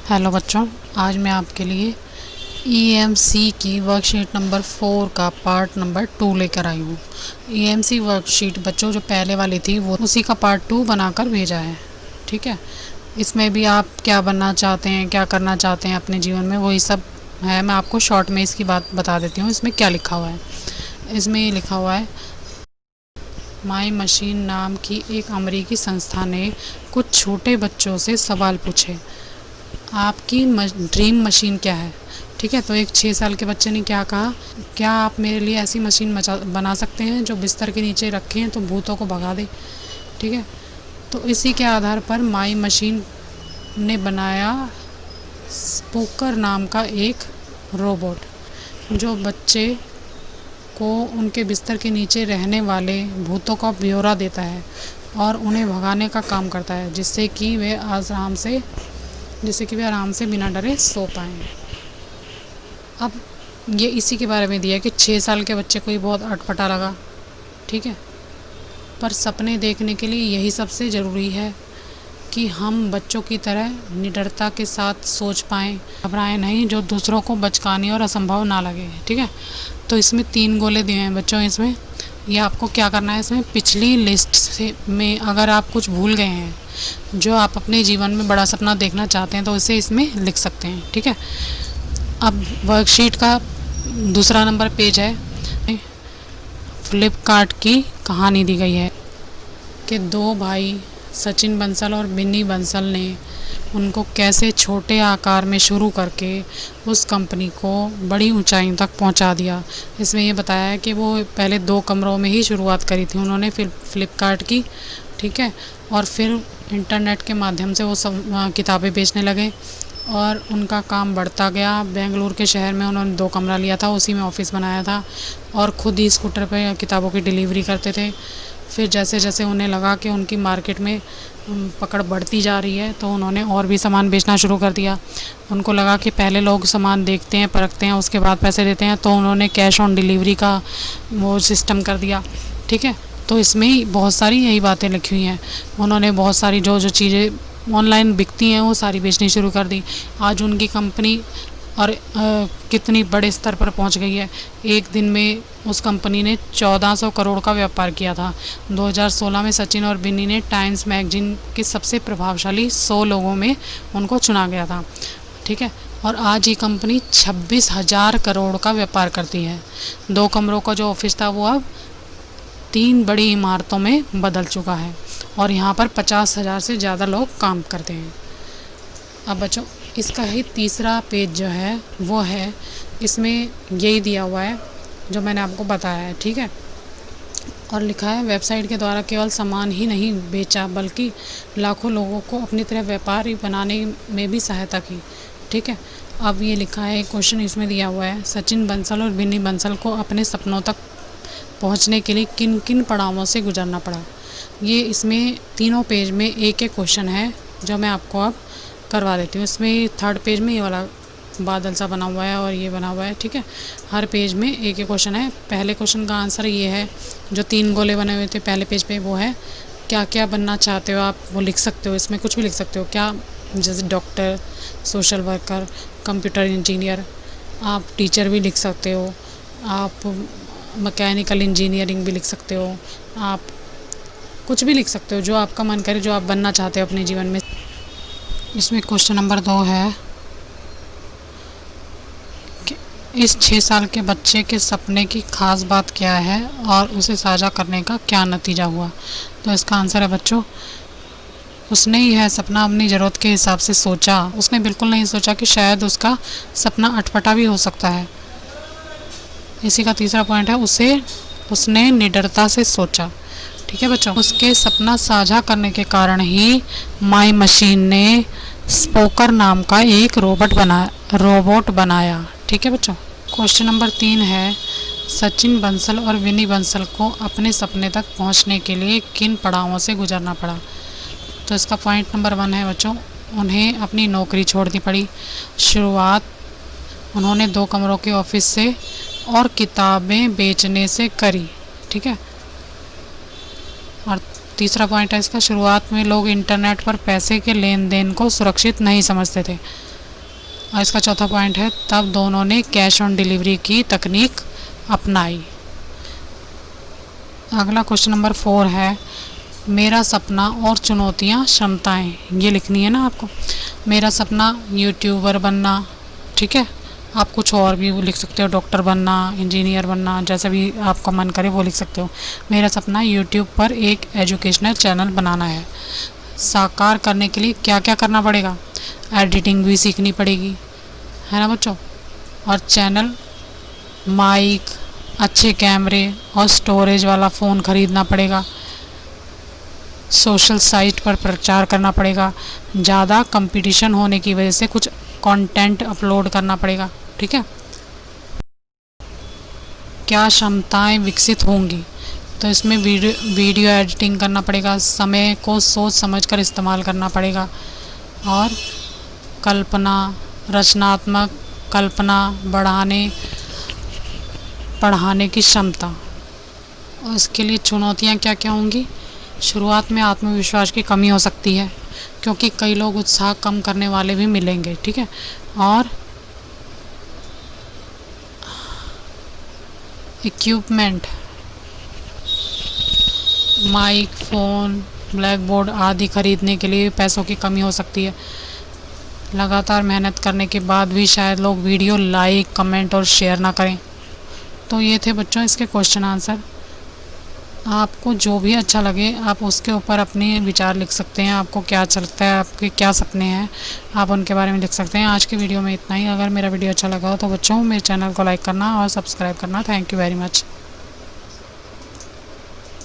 Hello बच्चों, आज मैं आपके लिए ईएमसी की वर्कशीट नंबर 4 का पार्ट नंबर 2 लेकर आई हूँ। ईएमसी वर्कशीट बच्चों जो पहले वाली थी वो उसी का पार्ट 2 बनाकर भेजा है। ठीक है, इसमें भी आप क्या बनना चाहते हैं, क्या करना चाहते हैं अपने जीवन में, वही सब है। मैं आपको शॉर्ट में इसकी बात बता देती हूँ। इसमें क्या लिखा हुआ है, इसमें ये लिखा हुआ है, माई मशीन नाम की एक अमेरिकी संस्था ने कुछ छोटे बच्चों से सवाल पूछे, आपकी ड्रीम मशीन क्या है। ठीक है, तो एक 6 साल के बच्चे ने क्या कहा, क्या आप मेरे लिए ऐसी मशीन बना सकते हैं जो बिस्तर के नीचे रखें तो भूतों को भगा दे। ठीक है, तो इसी के आधार पर माई मशीन ने बनाया स्पूकर नाम का एक रोबोट जो बच्चे को उनके बिस्तर के नीचे रहने वाले भूतों का ब्यौरा देता है और उन्हें भगाने का काम करता है, जिससे कि वे आराम से बिना डरे सो पाएँ। अब ये इसी के बारे में दिया कि 6 साल के बच्चे को ही बहुत अटपटा लगा। ठीक है, पर सपने देखने के लिए यही सबसे ज़रूरी है कि हम बच्चों की तरह निडरता के साथ सोच पाएँ, घबराएं नहीं, जो दूसरों को बचकाने और असंभव ना लगे। ठीक है, तो इसमें 3 गोले दिए हैं बच्चों। इसमें ये आपको क्या करना है, इसमें पिछली लिस्ट से में अगर आप कुछ भूल गए हैं जो आप अपने जीवन में बड़ा सपना देखना चाहते हैं तो इसे इसमें लिख सकते हैं। ठीक है, अब वर्कशीट का दूसरा नंबर पेज है। फ्लिपकार्ट की कहानी दी गई है कि 2 भाई सचिन बंसल और बिन्नी बंसल ने उनको कैसे छोटे आकार में शुरू करके उस कंपनी को बड़ी ऊंचाई तक पहुंचा दिया। इसमें ये बताया है कि वो पहले 2 कमरों में ही शुरुआत करी थी उन्होंने फ्लिपकार्ट की। ठीक है, और फिर इंटरनेट के माध्यम से वो सब किताबें बेचने लगे और उनका काम बढ़ता गया। बेंगलुरु के शहर में उन्होंने 2 कमरा लिया था, उसी में ऑफिस बनाया था और ख़ुद ही स्कूटर पर किताबों की डिलीवरी करते थे। फिर जैसे जैसे उन्हें लगा कि उनकी मार्केट में पकड़ बढ़ती जा रही है तो उन्होंने और भी सामान बेचना शुरू कर दिया। उनको लगा कि पहले लोग सामान देखते हैं, परखते हैं, उसके बाद पैसे देते हैं, तो उन्होंने कैश ऑन डिलीवरी का वो सिस्टम कर दिया। ठीक है, तो इसमें बहुत सारी यही बातें लिखी हुई हैं। उन्होंने बहुत सारी जो जो चीज़ें ऑनलाइन बिकती हैं वो सारी बेचनी शुरू कर दी। आज उनकी कंपनी और कितनी बड़े स्तर पर पहुंच गई है। एक दिन में उस कंपनी ने 1400 करोड़ का व्यापार किया था। 2016 में सचिन और बिन्नी ने टाइम्स मैगजीन के सबसे प्रभावशाली 100 लोगों में उनको चुना गया था। ठीक है, और आज ये कंपनी 26,000 करोड़ का व्यापार करती है। 2 कमरों का जो ऑफिस था वो अब 3 बड़ी इमारतों में बदल चुका है और यहाँ पर 50,000 से ज़्यादा लोग काम करते हैं। अब बच्चों इसका ही तीसरा पेज जो है वो है, इसमें यही दिया हुआ है जो मैंने आपको बताया है। ठीक है, और लिखा है, वेबसाइट के द्वारा केवल सामान ही नहीं बेचा बल्कि लाखों लोगों को अपनी तरह व्यापारी बनाने में भी सहायता की। ठीक है, अब ये लिखा है, क्वेश्चन इसमें दिया हुआ है, सचिन बंसल और बिन्नी बंसल को अपने सपनों तक पहुंचने के लिए किन किन पड़ावों से गुजरना पड़ा। ये इसमें तीनों पेज में एक एक क्वेश्चन है जो मैं आपको अब करवा देती हूँ। इसमें 3rd पेज में ये वाला बादल सा बना हुआ है और ये बना हुआ है। ठीक है, हर पेज में एक एक क्वेश्चन है। पहले क्वेश्चन का आंसर ये है, जो 3 गोले बने हुए थे पहले पेज पे, वो है क्या क्या बनना चाहते हो आप, वो लिख सकते हो। इसमें कुछ भी लिख सकते हो, क्या, जैसे doctor, social worker, computer engineer, आप टीचर भी लिख सकते हो, आप मैकेनिकल इंजीनियरिंग भी लिख सकते हो, आप कुछ भी लिख सकते हो जो आपका मन करे, जो आप बनना चाहते हो अपने जीवन में। इसमें क्वेश्चन नंबर 2 है कि इस 6 साल के बच्चे के सपने की खास बात क्या है और उसे साझा करने का क्या नतीजा हुआ। तो इसका आंसर है बच्चों, उसने यह सपना अपनी ज़रूरत के हिसाब से सोचा। उसने बिल्कुल नहीं सोचा कि शायद उसका सपना अटपटा भी हो सकता है। इसी का तीसरा पॉइंट है, उसने निडरता से सोचा। ठीक है बच्चों, उसके सपना साझा करने के कारण ही माई मशीन ने स्पोकर नाम का एक रोबोट बनाया। ठीक है बच्चों, क्वेश्चन नंबर 3 है, सचिन बंसल और विनी बंसल को अपने सपने तक पहुंचने के लिए किन पड़ावों से गुजरना पड़ा। तो इसका पॉइंट नंबर 1 है बच्चों, उन्हें अपनी नौकरी छोड़नी पड़ी। शुरुआत उन्होंने 2 कमरों के ऑफिस से और किताबें बेचने से करी। ठीक है, और तीसरा पॉइंट है इसका, शुरुआत में लोग इंटरनेट पर पैसे के लेन देन को सुरक्षित नहीं समझते थे। और इसका चौथा पॉइंट है तब दोनों ने कैश ऑन डिलीवरी की तकनीक अपनाई। अगला क्वेश्चन नंबर 4 है मेरा सपना और चुनौतियाँ क्षमताएँ, ये लिखनी है ना आपको। मेरा सपना यूट्यूबर बनना, ठीक है। आप कुछ और भी लिख सकते हो, डॉक्टर बनना, इंजीनियर बनना, जैसा भी आपका मन करे वो लिख सकते हो। मेरा सपना यूट्यूब पर एक एजुकेशनल चैनल बनाना है। साकार करने के लिए क्या क्या करना पड़ेगा? एडिटिंग भी सीखनी पड़ेगी, है ना बच्चों। और चैनल, माइक, अच्छे कैमरे और स्टोरेज वाला फ़ोन ख़रीदना पड़ेगा। सोशल साइट पर प्रचार करना पड़ेगा। ज़्यादा कंपटीशन होने की वजह से कुछ कंटेंट अपलोड करना पड़ेगा, ठीक है। क्या क्षमताएं विकसित होंगी? तो इसमें वीडियो एडिटिंग करना पड़ेगा, समय को सोच समझकर इस्तेमाल करना पड़ेगा, और कल्पना, रचनात्मक कल्पना पढ़ाने की क्षमता। और इसके लिए चुनौतियाँ क्या क्या होंगी? शुरुआत में आत्मविश्वास की कमी हो सकती है, क्योंकि कई लोग उत्साह कम करने वाले भी मिलेंगे, ठीक है। और equipment, mic, phone, black board आदि खरीदने के लिए पैसों की कमी हो सकती है। लगातार मेहनत करने के बाद भी शायद लोग वीडियो लाइक, कमेंट और शेयर ना करें। तो ये थे बच्चों इसके क्वेश्चन आंसर। आपको जो भी अच्छा लगे आप उसके ऊपर अपने विचार लिख सकते हैं। आपको क्या अच्छा लगता है, आपके क्या सपने हैं, आप उनके बारे में लिख सकते हैं। आज की वीडियो में इतना ही। अगर मेरा वीडियो अच्छा लगा हो तो बच्चों मेरे चैनल को लाइक करना और सब्सक्राइब करना। Thank you very much.